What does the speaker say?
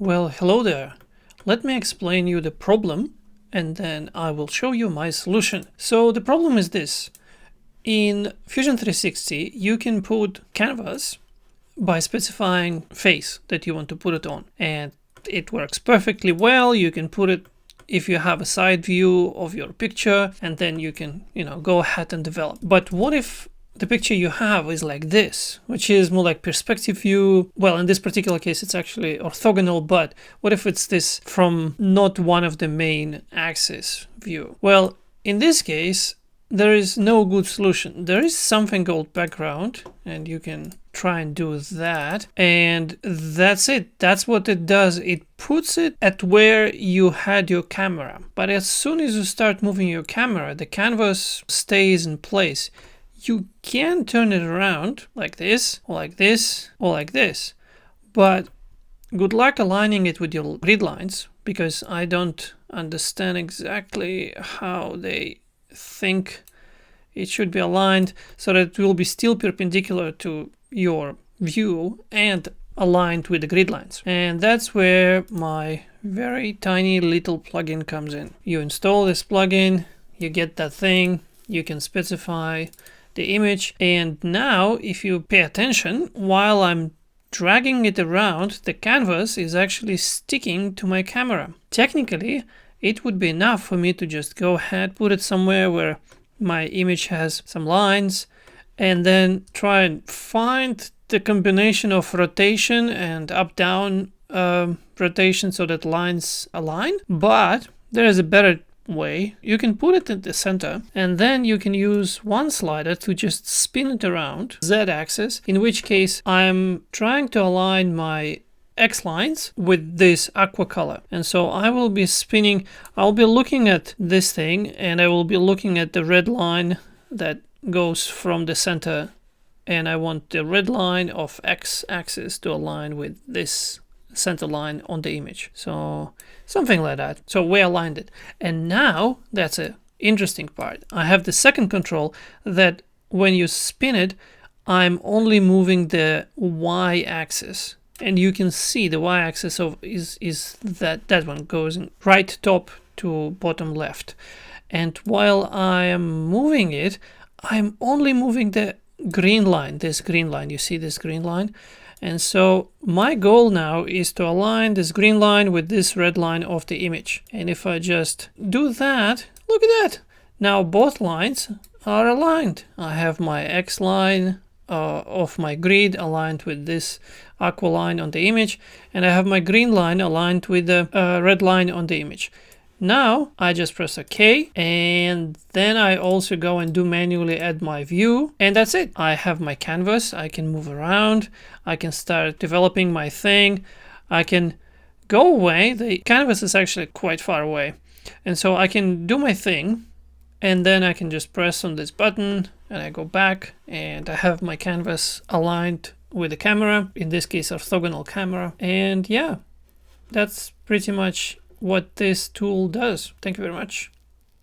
Well, hello there. Let me explain you the problem and then I will show you my solution. So the problem is this. In Fusion 360, you can put canvas by specifying face that you want to put it on, and it works perfectly well. You can put it if you have a side view of your picture, and then you can, go ahead and develop. But what if the picture you have is like this, which is more like perspective view? Well, in this particular case, it's actually orthogonal, but what if it's this from not one of the main axis view? Well, in this case, there is no good solution. There is something called background, and you can try and do that. And that's it. That's what it does. It puts it at where you had your camera. But as soon as you start moving your camera, the canvas stays in place. You can turn it around like this, or like this, or like this. But good luck aligning it with your grid lines, because I don't understand exactly how they think it should be aligned so that it will be still perpendicular to your view and aligned with the grid lines. And that's where my very tiny little plugin comes in. You install this plugin, you get that thing, you can specify the image, and now if you pay attention, while I'm dragging it around, the canvas is actually sticking to my camera. Technically, it would be enough for me to just go ahead, put it somewhere where my image has some lines, and then try and find the combination of rotation and up-down rotation so that lines align. But there is a better way. You can put it in the center, and then you can use one slider to just spin it around Z-axis, in which case I'm trying to align my X lines with this aqua color. And so I will be spinning, I'll be looking at this thing, and I will be looking at the red line that goes from the center, and I want the red line of X axis to align with this center line on the image. So something like that. So we aligned it. And now that's an interesting part. I have the second control that when you spin it, I'm only moving the Y axis. And you can see the y-axis of is that one goes in right top to bottom left. And while I am moving it, I'm only moving the green line, this green line. You see this green line? And so my goal now is to align this green line with this red line of the image. And if I just do that, look at that. Now both lines are aligned. I have my X line of my grid aligned with this aqua line on the image, and I have my green line aligned with the red line on the image. Now I just press OK, and then I also go and do manually add my view, and that's it. I have my canvas. I can move around. I can start developing my thing. I can go away. The canvas is actually quite far away, and so I can do my thing, and then I can just press on this button and I go back, and I have my canvas aligned with the camera, in this case orthogonal camera. And yeah, that's pretty much what this tool does. Thank you very much.